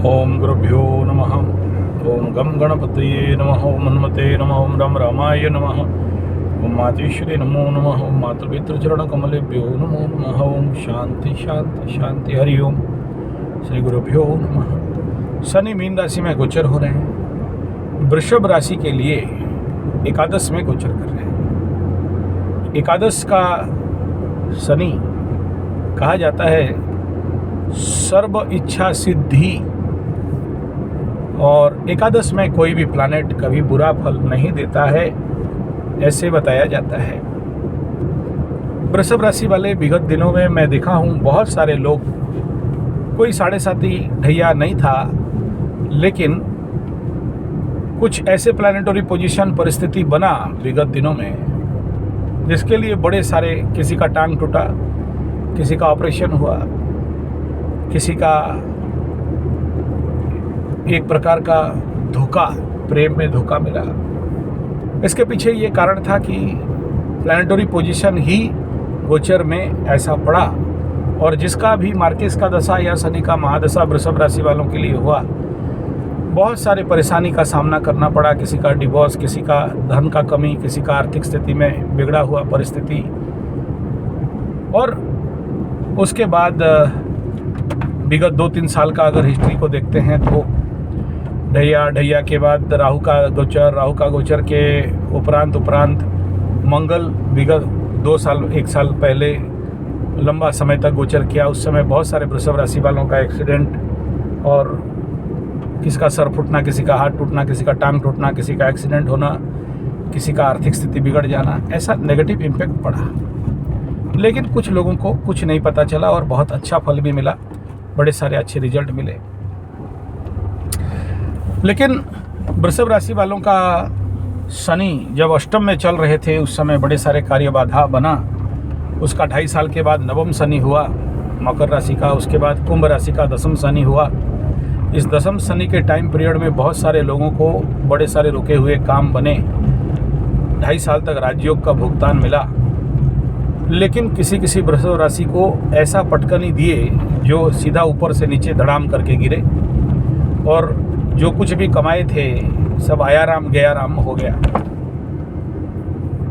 ओम गुरुभ्यो नमः। ओम गम गणपतये नमः। ओम हनुमते नमः। ओम राम रामाय नमः। ओम मातेश्वरी नमो नमः। ओम मातृपितृचरण कमलेभ्यो नमो नमः। ओम शांति शांति शांति हरि ओम। श्री गुरुभ्यो नमः। शनि मीन राशि में गोचर हो रहे हैं। वृषभ राशि के लिए एकादश में गोचर कर रहे हैं। एकादश का शनि कहा जाता है सर्व इच्छा सिद्धि, और एकादश में कोई भी प्लैनेट कभी बुरा फल नहीं देता है, ऐसे बताया जाता है। वृषभ राशि वाले विगत दिनों में मैं देखा हूँ बहुत सारे लोग, कोई साढ़े साथी ढैया नहीं था, लेकिन कुछ ऐसे प्लैनेटरी पोजीशन परिस्थिति बना विगत दिनों में जिसके लिए बड़े सारे, किसी का टांग टूटा, किसी का ऑपरेशन हुआ, किसी का एक प्रकार का धोखा, प्रेम में धोखा मिला। इसके पीछे ये कारण था कि प्लैनेटरी पोजीशन ही गोचर में ऐसा पड़ा, और जिसका भी मार्केस का दशा या शनि का महादशा वृषभ राशि वालों के लिए हुआ, बहुत सारे परेशानी का सामना करना पड़ा। किसी का डिवोर्स, किसी का धन का कमी, किसी का आर्थिक स्थिति में बिगड़ा हुआ परिस्थिति। और उसके बाद विगत 2-3 साल का अगर हिस्ट्री को देखते हैं तो ढैया के बाद राहु का गोचर के उपरांत मंगल विगत 2 साल 1 साल पहले लंबा समय तक गोचर किया। उस समय बहुत सारे वृषभ राशि वालों का एक्सीडेंट, और किसी का सर फूटना, किसी का हाथ टूटना, किसी का टांग टूटना, किसी का एक्सीडेंट होना, किसी का आर्थिक स्थिति बिगड़ जाना, ऐसा नेगेटिव इम्पैक्ट पड़ा। लेकिन कुछ लोगों को कुछ नहीं पता चला और बहुत अच्छा फल भी मिला, बड़े सारे अच्छे रिजल्ट मिले। लेकिन वृषभ राशि वालों का शनि जब अष्टम में चल रहे थे, उस समय बड़े सारे कार्य बाधा बना। उसका 2.5 साल के बाद नवम शनि हुआ मकर राशि का, उसके बाद कुंभ राशि का दशम शनि हुआ। इस दशम शनि के टाइम पीरियड में बहुत सारे लोगों को बड़े सारे रुके हुए काम बने, 2.5 साल तक राजयोग का भुगतान मिला। लेकिन किसी वृषभ राशि को ऐसा पटकनी दिए जो सीधा ऊपर से नीचे धड़ाम करके गिरे, और जो कुछ भी कमाए थे सब आया राम गया राम हो गया।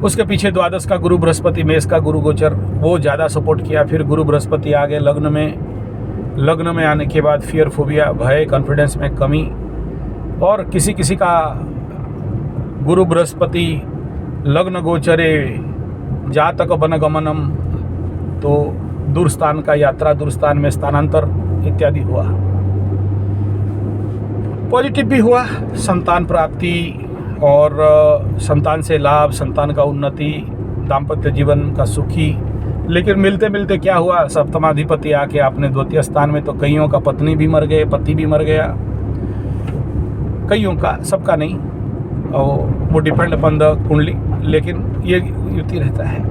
उसके पीछे द्वादश का गुरु बृहस्पति, मेष का गुरु गोचर, वो ज़्यादा सपोर्ट किया। फिर गुरु बृहस्पति आ गए लग्न में आने के बाद फियर फोबिया, भय, कॉन्फिडेंस में कमी। और किसी का गुरु बृहस्पति लग्न गोचरे जातक बनगमनम, तो दूरस्थान का यात्रा, दूरस्थान में स्थानांतर इत्यादि हुआ। पॉजिटिव भी हुआ, संतान प्राप्ति और संतान से लाभ, संतान का उन्नति, दाम्पत्य जीवन का सुखी। लेकिन मिलते मिलते क्या हुआ, सप्तमाधिपति आके आपने द्वितीय स्थान में, तो कईयों का पत्नी भी मर गए, पति भी मर गया, कईयों का, सबका नहीं, और वो डिपेंड अपन द कुंडली। लेकिन ये युति रहता है।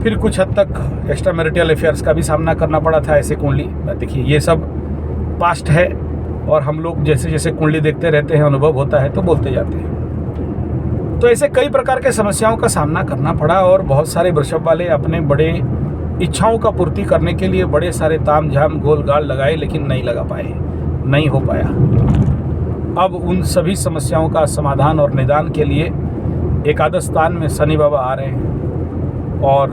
फिर कुछ हद तक एक्स्ट्रा मैरिटल अफेयर्स का भी सामना करना पड़ा था ऐसे कुंडली। देखिए ये सब पास्ट है, और हम लोग जैसे जैसे कुंडली देखते रहते हैं, अनुभव होता है तो बोलते जाते हैं। तो ऐसे कई प्रकार के समस्याओं का सामना करना पड़ा, और बहुत सारे वृषभ वाले अपने बड़े इच्छाओं का पूर्ति करने के लिए बड़े सारे ताम झाम गोल गाल लगाए, लेकिन नहीं लगा पाए, नहीं हो पाया। अब उन सभी समस्याओं का समाधान और निदान के लिए एकादश स्थान में शनि बाबा आ रहे हैं, और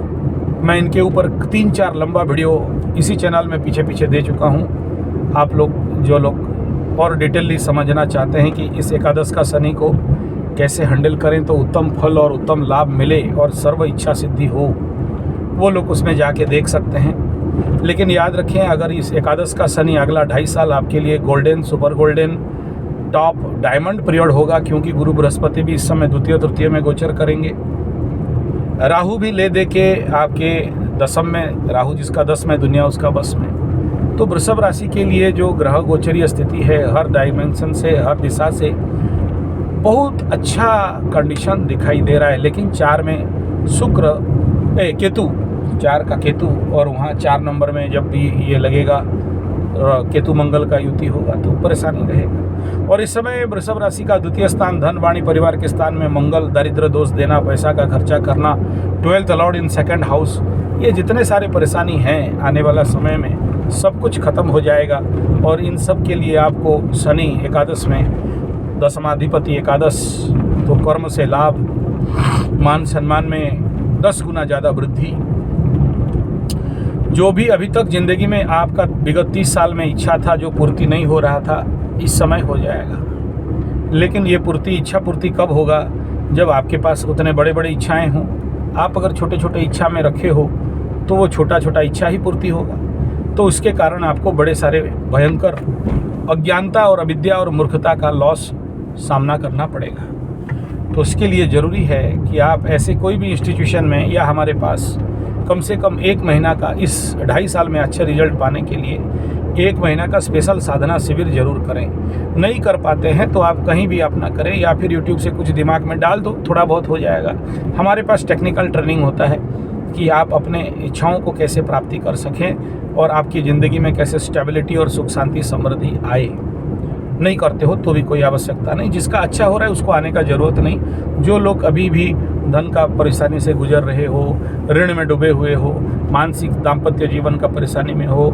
मैं इनके ऊपर 3-4 लंबा वीडियो इसी चैनल में पीछे दे चुका हूँ। आप लोग जो लोग और डिटेलली समझना चाहते हैं कि इस एकादश का शनि को कैसे हैंडल करें तो उत्तम फल और उत्तम लाभ मिले और सर्व इच्छा सिद्धि हो, वो लोग उसमें जाके देख सकते हैं। लेकिन याद रखें, अगर इस एकादश का शनि अगला 2.5 साल आपके लिए golden, super golden, top diamond period होगा, क्योंकि गुरु बृहस्पति भी इस समय द्वितीय तृतीय में गोचर करेंगे। राहु भी ले दे के आपके दशम में, राहु जिसका 10 में, दुनिया उसका बस में। तो वृषभ राशि के लिए जो ग्रह गोचरीय स्थिति है, हर डायमेंशन से, हर दिशा से बहुत अच्छा कंडीशन दिखाई दे रहा है। लेकिन 4 में केतु, 4 का केतु, और वहाँ 4 नंबर में जब भी ये लगेगा केतु मंगल का युति होगा तो परेशानी रहेगा। और इस समय वृषभ राशि का द्वितीय स्थान धन, वाणी, परिवार के स्थान में मंगल, दारिद्र्य दोष देना, पैसा का खर्चा करना, 12th लॉर्ड इन 2nd हाउस, ये जितने सारे परेशानी हैं आने वाला समय में, सब कुछ खत्म हो जाएगा। और इन सब के लिए आपको शनि एकादश में, दशमाधिपति एकादश, तो कर्म से लाभ, मान सम्मान में 10 गुना ज़्यादा वृद्धि। जो भी अभी तक ज़िंदगी में आपका विगत 30 साल में इच्छा था, जो पूर्ति नहीं हो रहा था, इस समय हो जाएगा। लेकिन ये इच्छा पूर्ति कब होगा? जब आपके पास उतने बड़े बड़े इच्छाएं हों। आप अगर छोटे छोटे इच्छा में रखे हो तो वो छोटा छोटा इच्छा ही पूर्ति होगा। तो उसके कारण आपको बड़े सारे भयंकर अज्ञानता और अविद्या और मूर्खता का लॉस सामना करना पड़ेगा। तो उसके लिए ज़रूरी है कि आप ऐसे कोई भी इंस्टीट्यूशन में या हमारे पास कम से कम 1 महीना का, इस 2.5 साल में अच्छे रिजल्ट पाने के लिए 1 महीना का स्पेशल साधना शिविर जरूर करें। नहीं कर पाते हैं तो आप कहीं भी अपना करें या फिर यूट्यूब से कुछ दिमाग में डाल दो, थोड़ा बहुत हो जाएगा। हमारे पास टेक्निकल ट्रेनिंग होता है कि आप अपने इच्छाओं को कैसे प्राप्ति कर सकें और आपकी ज़िंदगी में कैसे स्टेबिलिटी और सुख शांति समृद्धि आए। नहीं करते हो तो भी कोई आवश्यकता नहीं, जिसका अच्छा हो रहा है उसको आने का ज़रूरत नहीं। जो लोग अभी भी धन का परेशानी से गुजर रहे हो, ऋण में डूबे हुए हो, मानसिक दाम्पत्य जीवन का परेशानी में हो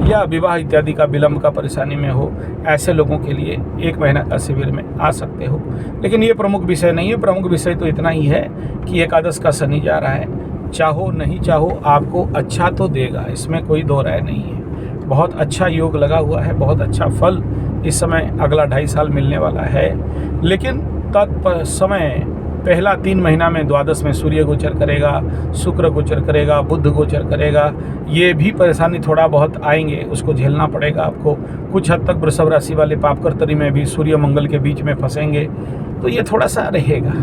या विवाह इत्यादि का विलंब का परेशानी में हो, ऐसे लोगों के लिए 1 महीना का शिविर में आ सकते हो। लेकिन ये प्रमुख विषय नहीं है। प्रमुख विषय तो इतना ही है कि एकादश का शनि जा रहा है, चाहो नहीं चाहो आपको अच्छा तो देगा, इसमें कोई दो राय नहीं है। बहुत अच्छा योग लगा हुआ है, बहुत अच्छा फल इस समय अगला 2.5 साल मिलने वाला है। लेकिन समय पहला 3 महीना में द्वादश में सूर्य गोचर करेगा, शुक्र गोचर करेगा, बुध गोचर करेगा। ये भी परेशानी थोड़ा बहुत आएंगे, उसको झेलना पड़ेगा आपको। कुछ हद तक वृषभ राशि वाले पापकर्तरी में भी सूर्य मंगल के बीच में फंसेंगे, तो ये थोड़ा सा रहेगा।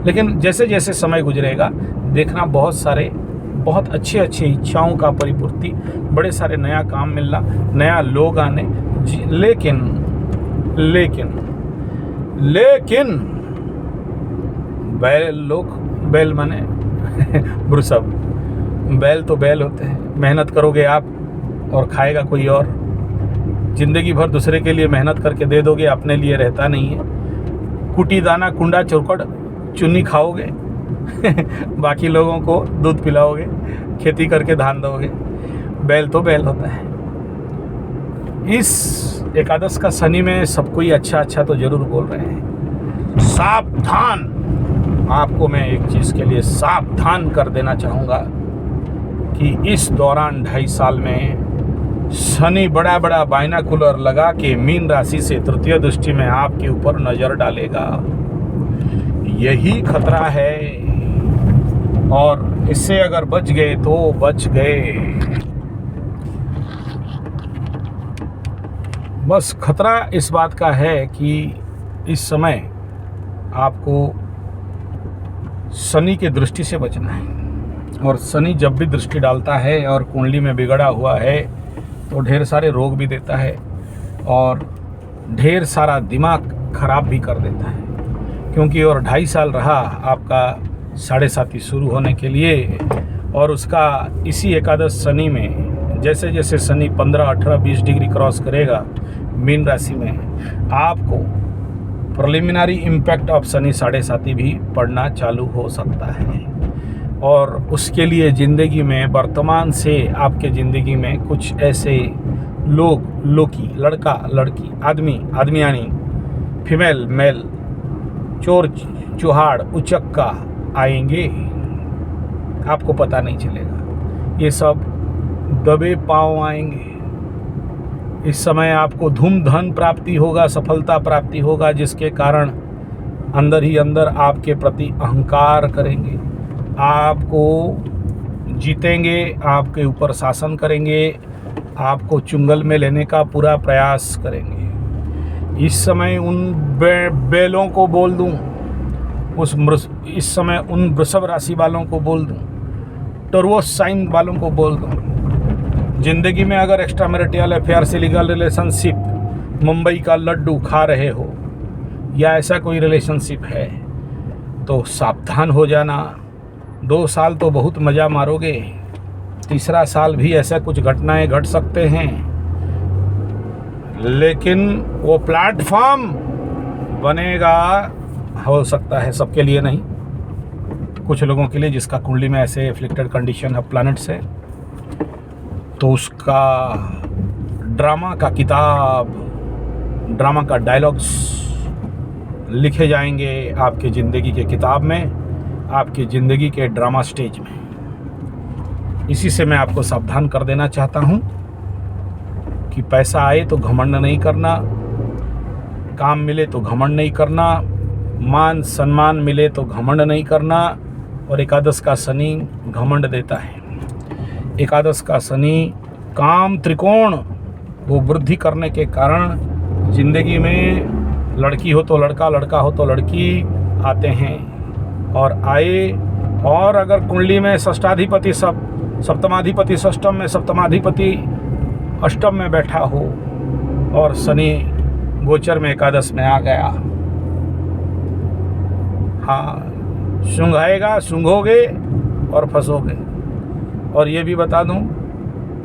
लेकिन जैसे जैसे समय गुजरेगा देखना बहुत अच्छे इच्छाओं का परिपूर्ति, बड़े सारे नया काम मिलना, नया लोग आने। लेकिन बैल माने वृषभ, बैल तो बैल होते हैं। मेहनत करोगे आप और खाएगा कोई और। जिंदगी भर दूसरे के लिए मेहनत करके दे दोगे, अपने लिए रहता नहीं है। कुटी दाना कुंडा चौकड़ चुन्नी खाओगे बाकी लोगों को दूध पिलाओगे, खेती करके धान दोगे। बैल तो बैल होता है। इस एकादश का शनि में सब कोई अच्छा तो जरूर बोल रहे हैं। सावधान, आपको मैं एक चीज़ के लिए सावधान कर देना चाहूँगा कि इस दौरान 2.5 साल में शनि बड़ा बाइनाकुलर लगा के मीन राशि से तृतीय दृष्टि में आपके ऊपर नज़र डालेगा। यही खतरा है और इससे अगर बच गए तो बच गए। बस खतरा इस बात का है कि इस समय आपको शनि के दृष्टि से बचना है। और शनि जब भी दृष्टि डालता है और कुंडली में बिगड़ा हुआ है तो ढेर सारे रोग भी देता है और ढेर सारा दिमाग खराब भी कर देता है। क्योंकि और 2.5 साल रहा आपका 7.5 शुरू होने के लिए, और उसका इसी एकादश शनि में जैसे जैसे शनि 15, 18, 20 डिग्री क्रॉस करेगा मीन राशि में, आपको प्रिलिमिनरी इम्पैक्ट ऑफ शनि 7.5 भी पड़ना चालू हो सकता है। और उसके लिए ज़िंदगी में वर्तमान से आपके ज़िंदगी में कुछ ऐसे लोकी, लड़का लड़की, आदमियानी, फीमेल मेल, चोर चुहाड़ उचक्का आएंगे, आपको पता नहीं चलेगा। ये सब दबे पांव आएंगे। इस समय आपको धूम धन प्राप्ति होगा, सफलता प्राप्ति होगा, जिसके कारण अंदर ही अंदर आपके प्रति अहंकार करेंगे, आपको जीतेंगे, आपके ऊपर शासन करेंगे, आपको चुंगल में लेने का पूरा प्रयास करेंगे। इस समय उन बैलों को बोल दूं, इस समय उन वृषभ राशि वालों को बोल दूं, टोरस साइन वालों को बोल दूं, जिंदगी में अगर एक्स्ट्रा मैरिटल अफेयर से लीगल रिलेशनशिप, मुंबई का लड्डू खा रहे हो या ऐसा कोई रिलेशनशिप है तो सावधान हो जाना। 2 साल तो बहुत मज़ा मारोगे, 3रा साल भी ऐसा कुछ घटनाएं घट सकते हैं। लेकिन वो प्लेटफॉर्म बनेगा, हो सकता है सबके लिए नहीं, कुछ लोगों के लिए जिसका कुंडली में ऐसे एफ्लिक्टेड कंडीशन है प्लैनेट से। तो उसका ड्रामा का किताब, ड्रामा का डायलॉग्स लिखे जाएंगे आपके ज़िंदगी के किताब में, आपकी ज़िंदगी के ड्रामा स्टेज में। इसी से मैं आपको सावधान कर देना चाहता हूँ कि पैसा आए तो घमंड नहीं करना, काम मिले तो घमंड नहीं करना, मान सम्मान मिले तो घमंड नहीं करना। और एकादश का शनि घमंड देता है। एकादश का शनि काम त्रिकोण वो वृद्धि करने के कारण ज़िंदगी में लड़की हो तो लड़का, लड़का हो तो लड़की आते हैं और आए। और अगर कुंडली में षष्ठाधिपति सप्तमाधिपति षष्टम में, सप्तमाधिपति अष्टम में बैठा हो और शनि गोचर में एकादश में आ गया, हाँ, सूंघाएगा, सूंघोगे और फंसोगे। और ये भी बता दूं,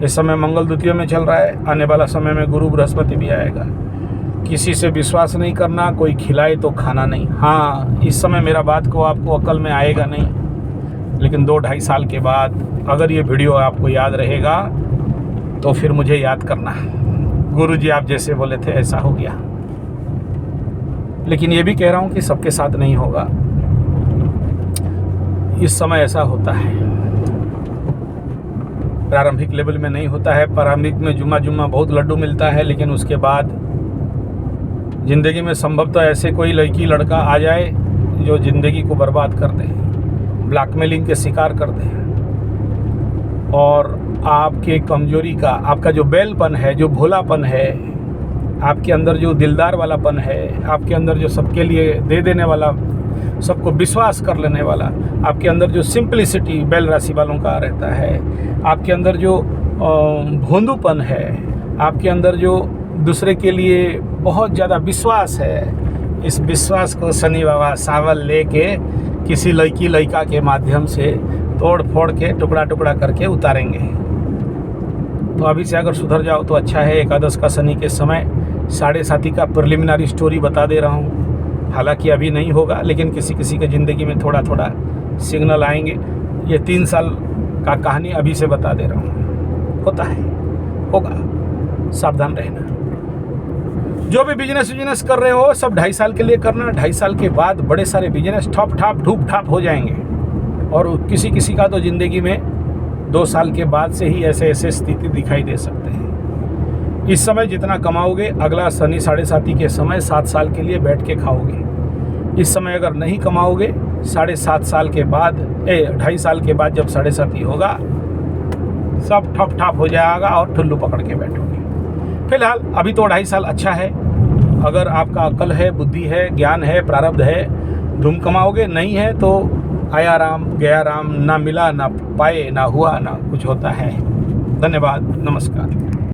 इस समय मंगल द्वितीय में चल रहा है, आने वाला समय में गुरु बृहस्पति भी आएगा। किसी से विश्वास नहीं करना, कोई खिलाए तो खाना नहीं। हाँ, इस समय मेरा बात को आपको अकल में आएगा नहीं, लेकिन 2-2.5 साल के बाद अगर ये वीडियो आपको याद रहेगा तो फिर मुझे याद करना, गुरुजी आप जैसे बोले थे ऐसा हो गया। लेकिन ये भी कह रहा हूँ कि सबके साथ नहीं होगा। इस समय ऐसा होता है, प्रारंभिक लेवल में नहीं होता है। प्रारंभिक में जुम्मा बहुत लड्डू मिलता है, लेकिन उसके बाद ज़िंदगी में संभवतः ऐसे कोई लड़की लड़का आ जाए जो ज़िंदगी को बर्बाद कर दे, ब्लैकमेलिंग के शिकार कर दे, और आपके कमजोरी का, आपका जो बैलपन है, जो भोलापन है, आपके अंदर जो दिलदार वालापन है, आपके अंदर जो सबके लिए दे देने वाला, सबको विश्वास कर लेने वाला, आपके अंदर जो सिंपलिसिटी बैल राशि वालों का रहता है, आपके अंदर जो भोंदूपन है, आपके अंदर जो दूसरे के लिए बहुत ज़्यादा विश्वास है, इस विश्वास को शनि बाबा सावल लेके किसी लड़का के माध्यम से तोड़ फोड़ के टुकड़ा टुकड़ा करके उतारेंगे। तो अभी से अगर सुधर जाओ तो अच्छा है। एकादश का शनि के समय 7.5 का प्रिलिमिनरी स्टोरी बता दे रहा हूँ, हालांकि अभी नहीं होगा, लेकिन किसी किसी के ज़िंदगी में थोड़ा थोड़ा सिग्नल आएंगे। ये 3 साल का कहानी अभी से बता दे रहा हूँ, होता है, होगा, सावधान रहना। जो भी बिजनेस कर रहे हो सब 2.5 साल के लिए करना। 2.5 साल के बाद बड़े सारे बिजनेस ठप ठाप धूप ठाप हो जाएंगे। और किसी किसी का तो ज़िंदगी में 2 साल के बाद से ही ऐसे ऐसे स्थिति दिखाई दे सकते हैं। इस समय जितना कमाओगे, अगला शनि 7.5 के समय 7 साल के लिए बैठ के खाओगे। इस समय अगर नहीं कमाओगे, 7.5 साल के बाद 2.5 साल के बाद जब 7.5 होगा, सब ठप ठाप हो जाएगा और ठुल्लू पकड़ के बैठोगे। फिलहाल अभी तो 2.5 साल अच्छा है। अगर आपका अकल है, बुद्धि है, ज्ञान है, प्रारब्ध है, धूम कमाओगे। नहीं है तो आया राम गया राम, ना मिला ना पाए, ना हुआ ना कुछ होता है। धन्यवाद, नमस्कार।